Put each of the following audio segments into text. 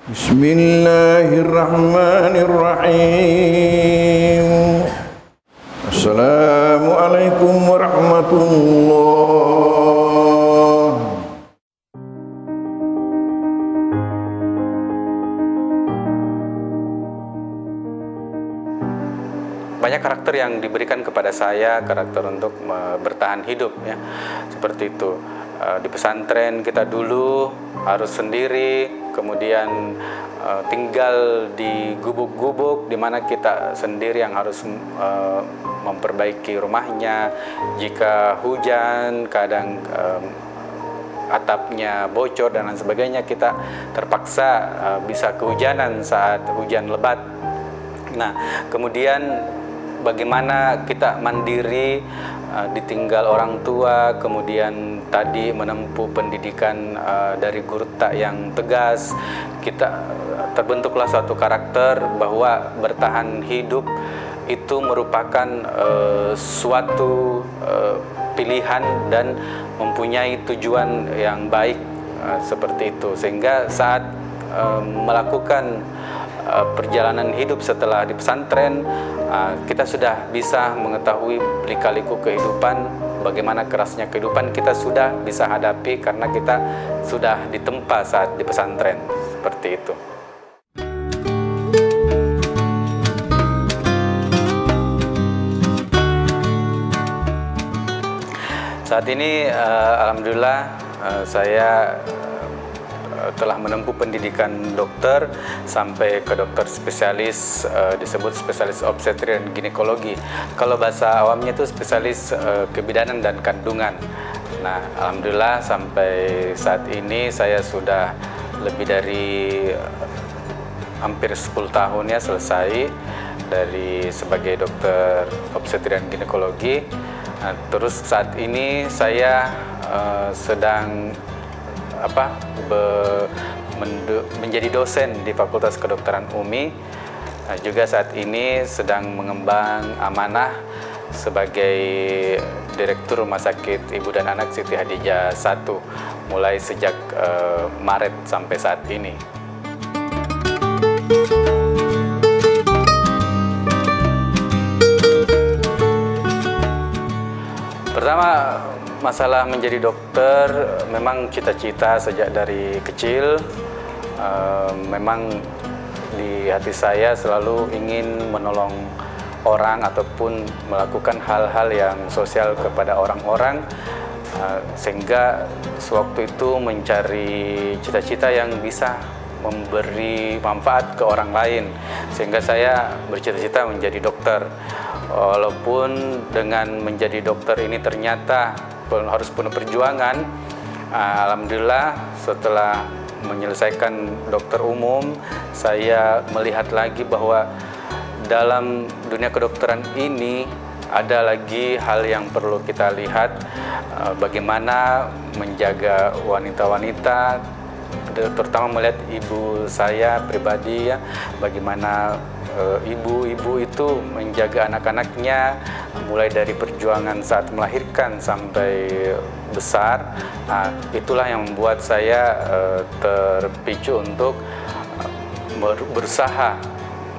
Bismillahirrahmanirrahim. Assalamualaikum warahmatullahi. Banyak karakter yang diberikan kepada saya, karakter untuk bertahan hidup ya. Seperti itu. Di pesantren kita dulu harus sendiri, kemudian tinggal di gubuk-gubuk di mana kita sendiri yang harus memperbaiki rumahnya. Jika hujan, kadang atapnya bocor dan lain sebagainya, kita terpaksa bisa kehujanan saat hujan lebat. Nah, kemudian bagaimana kita mandiri, ditinggal orang tua, kemudian tadi menempuh pendidikan dari guru tak yang tegas, kita terbentuklah suatu karakter bahwa bertahan hidup itu merupakan suatu pilihan dan mempunyai tujuan yang baik, seperti itu. Sehingga saat melakukan perjalanan hidup setelah di pesantren, kita sudah bisa mengetahui lika-liku kehidupan, bagaimana kerasnya kehidupan kita sudah bisa hadapi karena kita sudah ditempa saat di pesantren, seperti itu. Saat ini alhamdulillah saya telah menempuh pendidikan dokter sampai ke dokter spesialis, disebut spesialis obstetri dan ginekologi. Kalau bahasa awamnya itu spesialis kebidanan dan kandungan. Nah, alhamdulillah sampai saat ini saya sudah lebih dari hampir 10 tahun ya selesai dari sebagai dokter obstetri dan ginekologi. Nah, terus saat ini saya sedang menjadi dosen di Fakultas Kedokteran UMI. Juga saat ini sedang mengembang amanah sebagai Direktur Rumah Sakit Ibu dan Anak Siti Hadijah I mulai sejak Maret sampai saat ini. Pertama, masalah menjadi dokter memang cita-cita sejak dari kecil. Memang di hati saya selalu ingin menolong orang ataupun melakukan hal-hal yang sosial kepada orang-orang, sehingga sewaktu itu mencari cita-cita yang bisa memberi manfaat ke orang lain, sehingga saya bercita-cita menjadi dokter. Walaupun dengan menjadi dokter ini ternyata harus penuh perjuangan, alhamdulillah setelah menyelesaikan dokter umum, saya melihat lagi bahwa dalam dunia kedokteran ini ada lagi hal yang perlu kita lihat, bagaimana menjaga wanita-wanita, terutama melihat ibu saya pribadi ya, bagaimana ibu-ibu itu menjaga anak-anaknya mulai dari perjuangan saat melahirkan sampai besar. Nah, itulah yang membuat saya terpicu untuk berusaha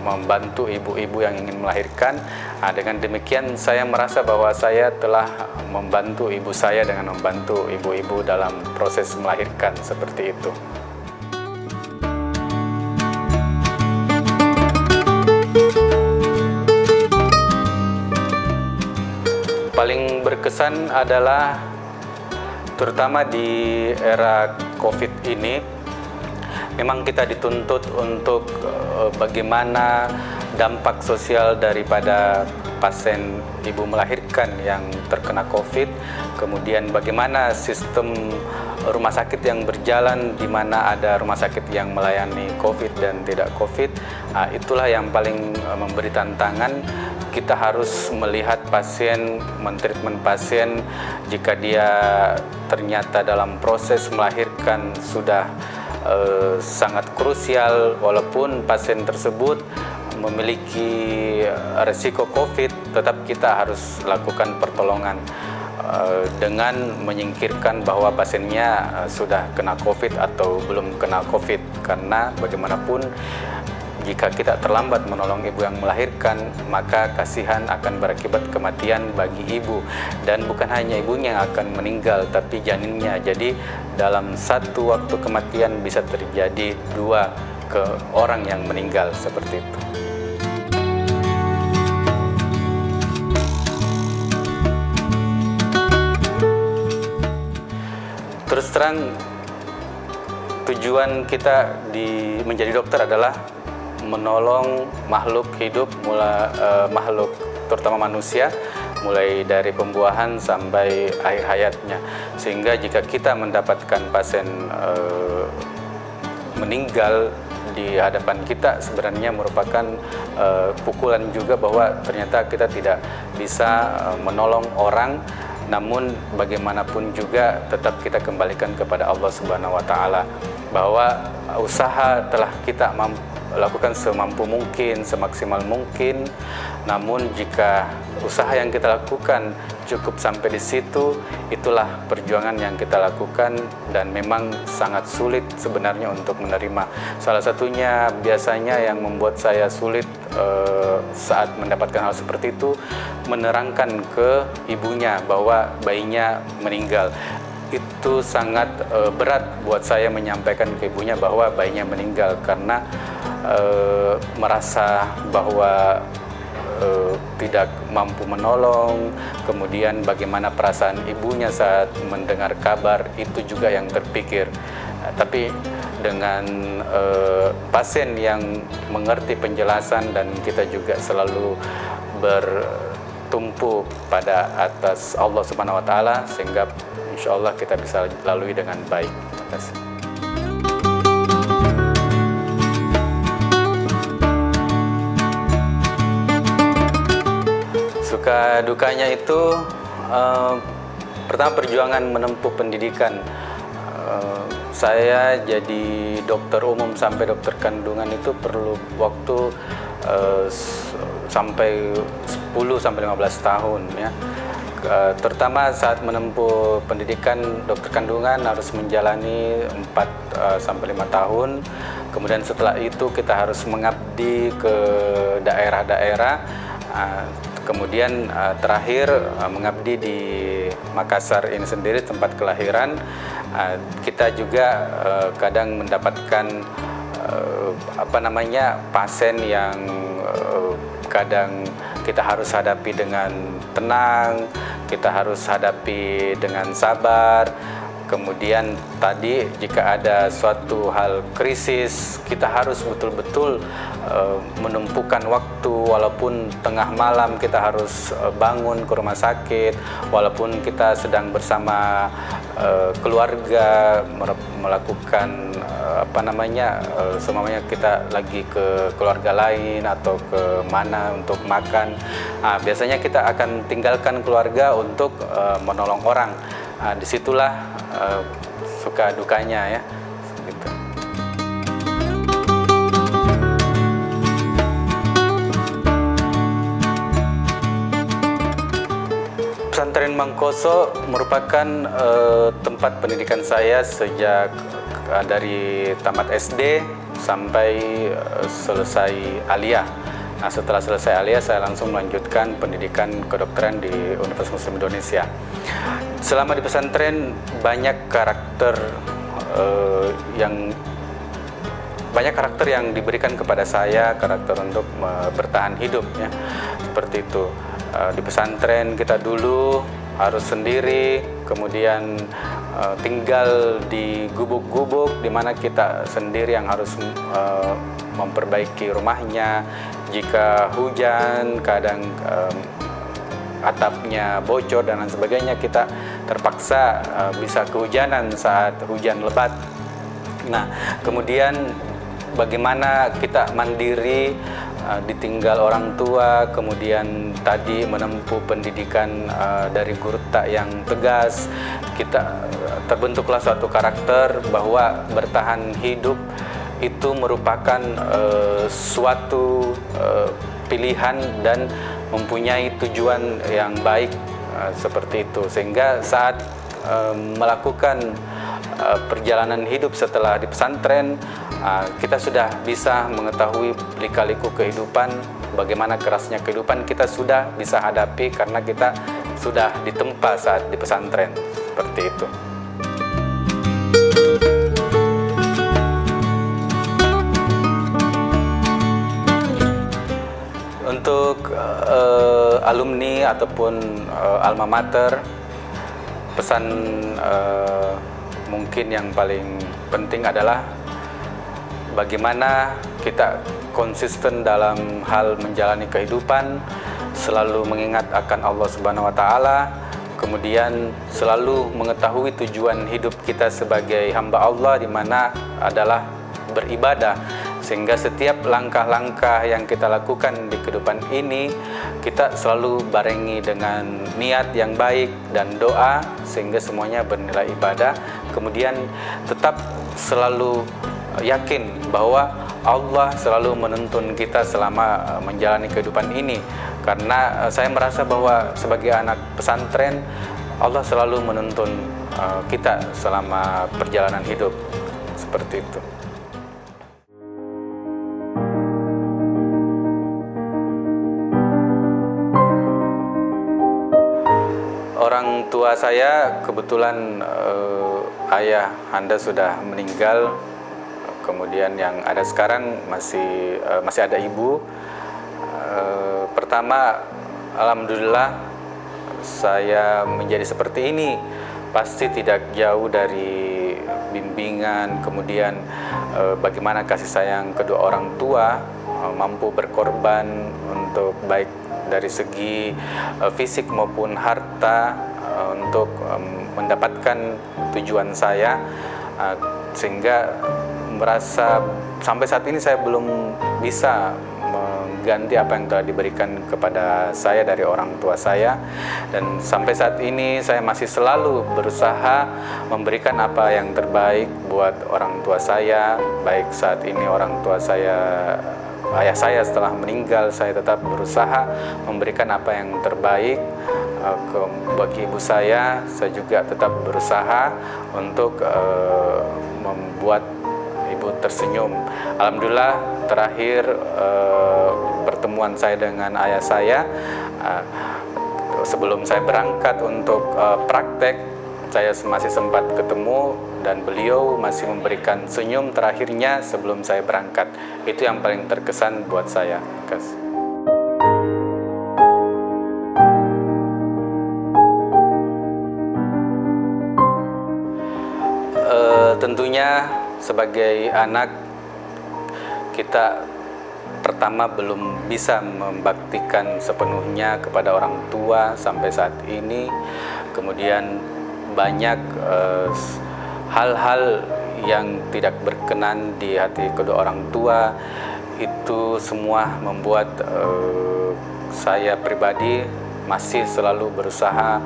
membantu ibu-ibu yang ingin melahirkan. Nah, dengan demikian saya merasa bahwa saya telah membantu ibu saya dengan membantu ibu-ibu dalam proses melahirkan, seperti itu. Paling berkesan adalah terutama di era COVID ini, memang kita dituntut untuk bagaimana dampak sosial daripada pasien ibu melahirkan yang terkena COVID, kemudian bagaimana sistem rumah sakit yang berjalan, di mana ada rumah sakit yang melayani COVID dan tidak COVID. Nah, itulah yang paling memberi tantangan. Kita harus melihat pasien, mentreatment pasien jika dia ternyata dalam proses melahirkan sudah sangat krusial, walaupun pasien tersebut memiliki resiko COVID, tetap kita harus lakukan pertolongan. dengan menyingkirkan bahwa pasiennya sudah kena COVID atau belum kena COVID, karena bagaimanapun jika kita terlambat menolong ibu yang melahirkan, maka kasihan akan berakibat kematian bagi ibu. Dan bukan hanya ibunya yang akan meninggal, tapi janinnya. Jadi dalam satu waktu kematian bisa terjadi 2 ke orang yang meninggal, seperti itu. Terus terang, tujuan kita menjadi dokter adalah menolong makhluk hidup, makhluk terutama manusia, mulai dari pembuahan sampai akhir hayatnya. Sehingga jika kita mendapatkan pasien meninggal di hadapan kita, sebenarnya merupakan pukulan juga bahwa ternyata kita tidak bisa menolong orang, namun bagaimanapun juga tetap kita kembalikan kepada Allah Subhanahu wa Ta'ala, bahwa usaha telah kita lakukan semampu mungkin, semaksimal mungkin. Namun jika usaha yang kita lakukan cukup sampai di situ, itulah perjuangan yang kita lakukan, dan memang sangat sulit sebenarnya untuk menerima. Salah satunya biasanya yang membuat saya sulit saat mendapatkan hal seperti itu, menerangkan ke ibunya bahwa bayinya meninggal. Itu sangat berat buat saya menyampaikan ke ibunya bahwa bayinya meninggal, karena merasa bahwa tidak mampu menolong. Kemudian bagaimana perasaan ibunya saat mendengar kabar, itu juga yang terpikir. Tapi dengan pasien yang mengerti penjelasan, dan kita juga selalu bertumpu pada atas Allah Subhanahu wa Ta'ala, sehingga insya Allah kita bisa lalui dengan baik. Terima kasih. Suka dukanya itu, pertama perjuangan menempuh pendidikan. Saya jadi dokter umum sampai dokter kandungan itu perlu waktu sampai 10-15 tahun ya. Terutama saat menempuh pendidikan dokter kandungan harus menjalani 4-5 tahun. Kemudian setelah itu kita harus mengabdi ke daerah-daerah. Kemudian terakhir mengabdi di Makassar ini sendiri, tempat kelahiran. Kita juga kadang mendapatkan pasien yang kadang kita harus hadapi dengan tenang, kita harus hadapi dengan sabar. Kemudian tadi jika ada suatu hal krisis, kita harus betul-betul menumpukan waktu, walaupun tengah malam kita harus bangun ke rumah sakit, walaupun kita sedang bersama keluarga melakukan semuanya kita lagi ke keluarga lain atau ke mana untuk makan. Biasanya kita akan tinggalkan keluarga untuk menolong orang. Disitulah suka dukanya ya, gitu. Pesantren Mangkoso merupakan tempat pendidikan saya sejak dari tamat SD sampai selesai aliyah. Nah, setelah selesai aliyah saya langsung melanjutkan pendidikan kedokteran di Universitas Muslim Indonesia. Selama di pesantren banyak karakter yang diberikan kepada saya, karakter untuk bertahan hidup ya. Seperti itu. Di pesantren kita dulu harus sendiri, kemudian tinggal di gubuk-gubuk di mana kita sendiri yang harus memperbaiki rumahnya. Jika hujan, kadang atapnya bocor dan lain sebagainya, kita terpaksa bisa kehujanan saat hujan lebat. Nah, kemudian bagaimana kita mandiri, ditinggal orang tua, kemudian tadi menempuh pendidikan dari guru tak yang tegas, kita terbentuklah suatu karakter bahwa bertahan hidup itu merupakan suatu pilihan dan mempunyai tujuan yang baik seperti itu, sehingga saat melakukan perjalanan hidup setelah di pesantren, kita sudah bisa mengetahui lika-liku kehidupan, bagaimana kerasnya kehidupan kita sudah bisa hadapi karena kita sudah ditempa saat di pesantren, seperti itu. Untuk alumni ataupun alma mater, pesan mungkin yang paling penting adalah bagaimana kita konsisten dalam hal menjalani kehidupan, selalu mengingat akan Allah Subhanahu wa Ta'ala, kemudian selalu mengetahui tujuan hidup kita sebagai hamba Allah, di mana adalah beribadah, sehingga setiap langkah-langkah yang kita lakukan di kehidupan ini kita selalu barengi dengan niat yang baik dan doa, sehingga semuanya bernilai ibadah. Kemudian tetap selalu yakin bahwa Allah selalu menuntun kita selama menjalani kehidupan ini, karena saya merasa bahwa sebagai anak pesantren Allah selalu menuntun kita selama perjalanan hidup, seperti itu. Orang tua saya kebetulan ayah Anda sudah meninggal, kemudian yang ada sekarang masih ada ibu. Pertama, alhamdulillah saya menjadi seperti ini pasti tidak jauh dari bimbingan, kemudian bagaimana kasih sayang kedua orang tua, mampu berkorban untuk baik dari segi fisik maupun harta untuk mendapatkan tujuan saya, sehingga merasa sampai saat ini saya belum bisa mengganti apa yang telah diberikan kepada saya dari orang tua saya, dan sampai saat ini saya masih selalu berusaha memberikan apa yang terbaik buat orang tua saya. Baik saat ini orang tua saya, ayah saya setelah meninggal, saya tetap berusaha memberikan apa yang terbaik bagi ibu saya juga tetap berusaha untuk membuat ibu tersenyum. Alhamdulillah terakhir pertemuan saya dengan ayah saya, sebelum saya berangkat untuk praktek, saya masih sempat ketemu dan beliau masih memberikan senyum terakhirnya sebelum saya berangkat. Itu yang paling terkesan buat saya, Kas. Tentunya sebagai anak kita pertama belum bisa membaktikan sepenuhnya kepada orang tua sampai saat ini. Kemudian banyak hal-hal yang tidak berkenan di hati kedua orang tua. Itu semua membuat saya pribadi masih selalu berusaha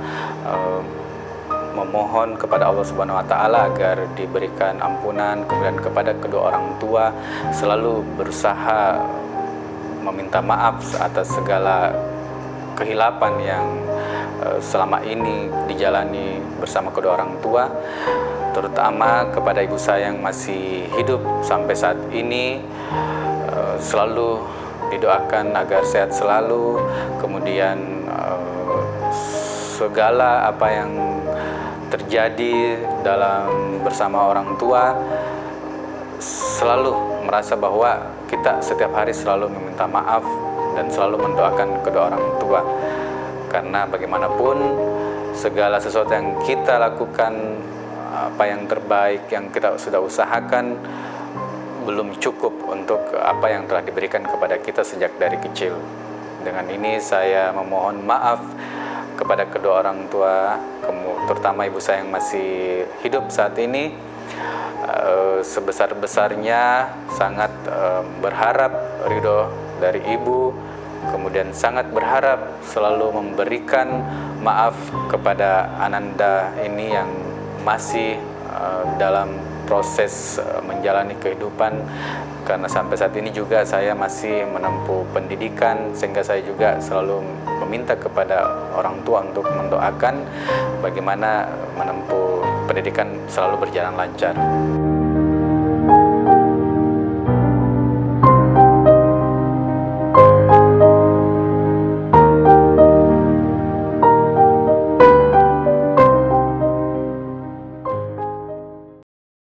memohon kepada Allah Subhanahu wa Ta'ala agar diberikan ampunan. Kemudian kepada kedua orang tua selalu berusaha meminta maaf atas segala kehilapan yang selama ini dijalani bersama kedua orang tua, terutama kepada ibu saya yang masih hidup sampai saat ini. Selalu didoakan agar sehat selalu, kemudian segala apa yang terjadi dalam bersama orang tua, selalu merasa bahwa kita setiap hari selalu meminta maaf dan selalu mendoakan kedua orang tua, karena bagaimanapun segala sesuatu yang kita lakukan, apa yang terbaik yang kita sudah usahakan belum cukup untuk apa yang telah diberikan kepada kita sejak dari kecil. Dengan ini saya memohon maaf kepada kedua orang tua, terutama ibu saya yang masih hidup saat ini. Sebesar-besarnya sangat berharap ridho dari ibu, kemudian sangat berharap selalu memberikan maaf kepada Ananda ini yang masih dalam proses menjalani kehidupan karena sampai saat ini juga saya masih menempuh pendidikan, sehingga saya juga selalu meminta kepada orang tua untuk mendoakan bagaimana menempuh pendidikan selalu berjalan lancar.